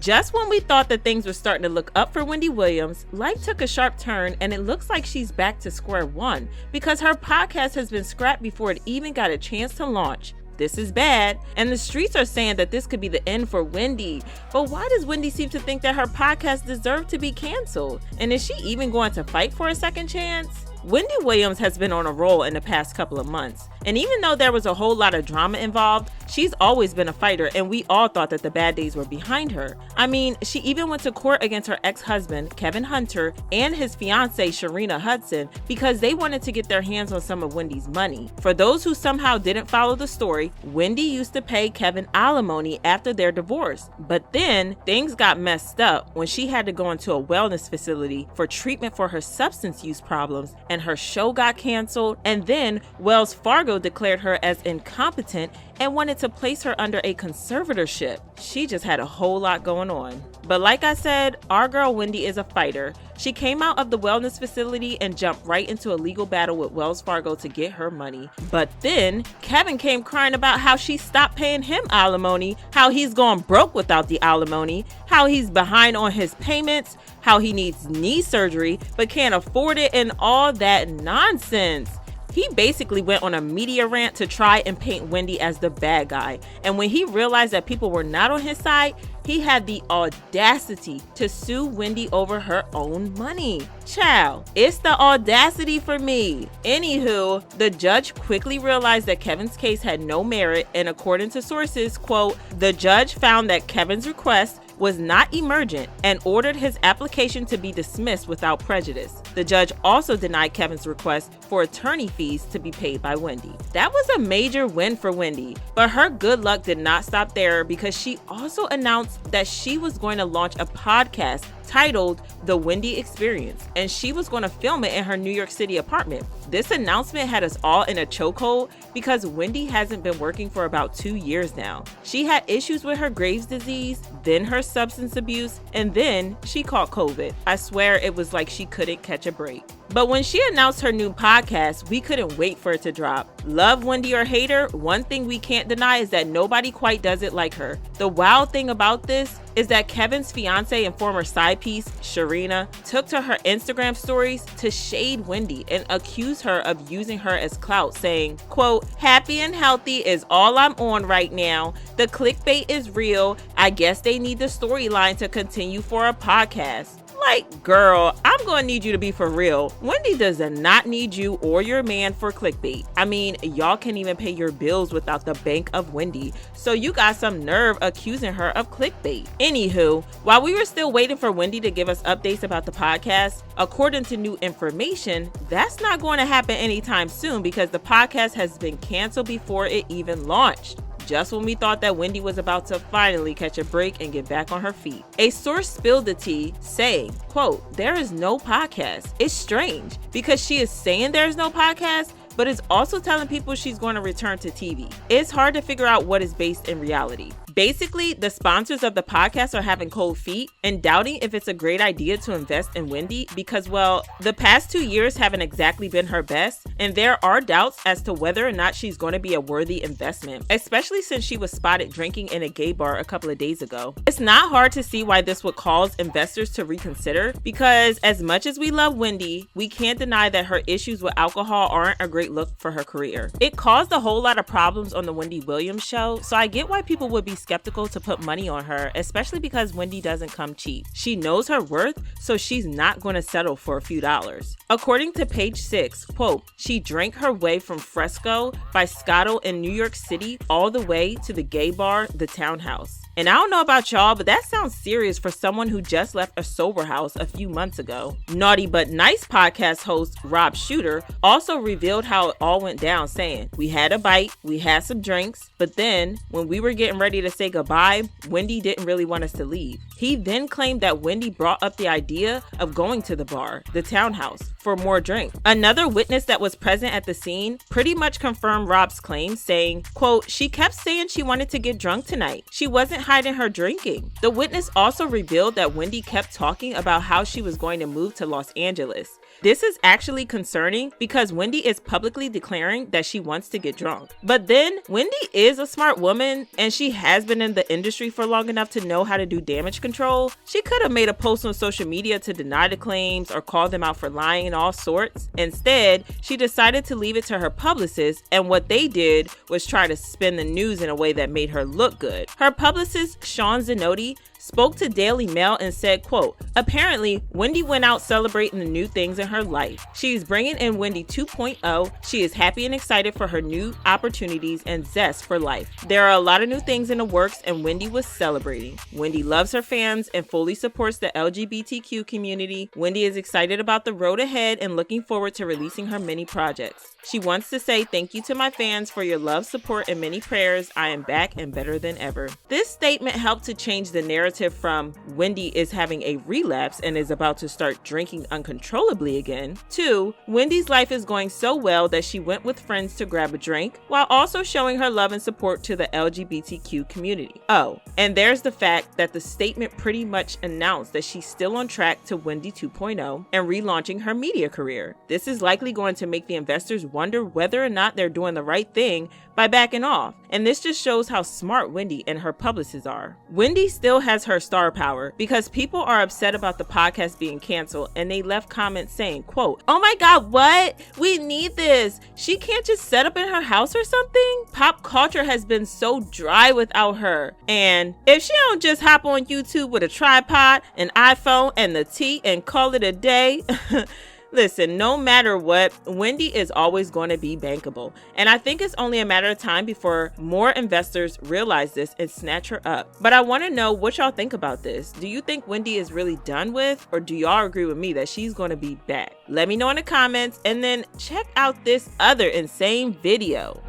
Just when we thought that things were starting to look up for Wendy Williams, life took a sharp turn and it looks like she's back to square one because her podcast has been scrapped before it even got a chance to launch. This is bad, and the streets are saying that this could be the end for Wendy. But why does Wendy seem to think that her podcast deserved to be canceled? And is she even going to fight for a second chance? Wendy Williams has been on a roll in the past couple of months, and even though there was a whole lot of drama involved, she's always been a fighter, and we all thought that the bad days were behind her. I mean, she even went to court against her ex-husband, Kevin Hunter, and his fiancée, Sharina Hudson, because they wanted to get their hands on some of Wendy's money. For those who somehow didn't follow the story, Wendy used to pay Kevin alimony after their divorce, but then things got messed up when she had to go into a wellness facility for treatment for her substance use problems, and her show got canceled, and then Wells Fargo declared her as incompetent and wanted to place her under a conservatorship. She just had a whole lot going on. But like I said, our girl Wendy is a fighter. She came out of the wellness facility and jumped right into a legal battle with Wells Fargo to get her money. But then Kevin came crying about how she stopped paying him alimony, how he's gone broke without the alimony, how he's behind on his payments, how he needs knee surgery but can't afford it, and all that nonsense. He basically went on a media rant to try and paint Wendy as the bad guy. And when he realized that people were not on his side, he had the audacity to sue Wendy over her own money. Child, it's the audacity for me. Anywho, the judge quickly realized that Kevin's case had no merit, and according to sources, quote, the judge found that Kevin's request was not emergent and ordered his application to be dismissed without prejudice. The judge also denied Kevin's request for attorney fees to be paid by Wendy. That was a major win for Wendy, but her good luck did not stop there because she also announced that she was going to launch a podcast titled The Wendy Experience, and she was going to film it in her New York City apartment. This announcement had us all in a chokehold because Wendy hasn't been working for about 2 years now. She had issues with her Graves' disease, then her substance abuse, and then she caught COVID. I swear it was like she couldn't catch a break. But when she announced her new podcast, we couldn't wait for it to drop. Love Wendy or hate her, one thing we can't deny is that nobody quite does it like her. The wild thing about this is that Kevin's fiance and former side piece, Sharina, took to her Instagram stories to shade Wendy and accuse her of using her as clout, saying, quote, happy and healthy is all I'm on right now. The clickbait is real. I guess they need the storyline to continue for a podcast. Like, girl, I'm gonna need you to be for real. Wendy does not need you or your man for clickbait. I mean, y'all can't even pay your bills without the bank of Wendy, so you got some nerve accusing her of clickbait. Anywho, while we were still waiting for Wendy to give us updates about the podcast, according to new information, that's not going to happen anytime soon because the podcast has been canceled before it even launched. Just when we thought that Wendy was about to finally catch a break and get back on her feet. A source spilled the tea saying, quote, there is no podcast. It's strange because she is saying there's no podcast, but is also telling people she's going to return to TV. It's hard to figure out what is based in reality. Basically, the sponsors of the podcast are having cold feet and doubting if it's a great idea to invest in Wendy because, well, the past 2 years haven't exactly been her best, and there are doubts as to whether or not she's going to be a worthy investment, especially since she was spotted drinking in a gay bar a couple of days ago. It's not hard to see why this would cause investors to reconsider because as much as we love Wendy, we can't deny that her issues with alcohol aren't a great look for her career. It caused a whole lot of problems on the Wendy Williams show, so I get why people would be skeptical to put money on her, especially because Wendy doesn't come cheap. She knows her worth, so she's not going to settle for a few dollars. According to page 6, quote, she drank her way from Fresco by Scotto in New York City all the way to the gay bar, the Townhouse. And I don't know about y'all, but that sounds serious for someone who just left a sober house a few months ago. Naughty But Nice podcast host Rob Shooter also revealed how it all went down, saying, we had a bite, we had some drinks, but then when we were getting ready to say goodbye, Wendy didn't really want us to leave. He then claimed that Wendy brought up the idea of going to the bar, the Townhouse, for more drinks. Another witness that was present at the scene pretty much confirmed Rob's claim, saying, quote, she kept saying she wanted to get drunk tonight. She wasn't hiding her drinking. The witness also revealed that Wendy kept talking about how she was going to move to Los Angeles. This is actually concerning because Wendy is publicly declaring that she wants to get drunk. But then, Wendy is a smart woman and she has been in the industry for long enough to know how to do damage control. She could have made a post on social media to deny the claims or call them out for lying and all sorts. Instead, she decided to leave it to her publicist, and what they did was try to spin the news in a way that made her look good. Her publicist, Sean Zanotti, spoke to Daily Mail and said, quote, "Apparently, Wendy went out celebrating the new things in her life. She's bringing in Wendy 2.0. She is happy and excited for her new opportunities and zest for life. There are a lot of new things in the works and Wendy was celebrating. Wendy loves her fans and fully supports the LGBTQ community. Wendy is excited about the road ahead and looking forward to releasing her many projects. She wants to say thank you to my fans for your love, support, and many prayers. I am back and better than ever." This statement helped to change the narrative from Wendy is having a relapse and is about to start drinking uncontrollably again to Wendy's life is going so well that she went with friends to grab a drink while also showing her love and support to the LGBTQ community. Oh, and there's the fact that the statement pretty much announced that she's still on track to Wendy 2.0 and relaunching her media career. This is likely going to make the investors wonder whether or not they're doing the right thing by backing off. And this just shows how smart Wendy and her publicists are. Wendy still has her star power because people are upset about the podcast being canceled and they left comments saying, quote, "Oh my God, what? We need this. She can't just set up in her house or something? Pop culture has been so dry without her. And if she don't just hop on YouTube with a tripod, an iPhone, and the tea and call it a day." Listen, no matter what, Wendy is always going to be bankable. And I think it's only a matter of time before more investors realize this and snatch her up. But I want to know what y'all think about this. Do you think Wendy is really done with, or do y'all agree with me that she's going to be back? Let me know in the comments, and then check out this other insane video.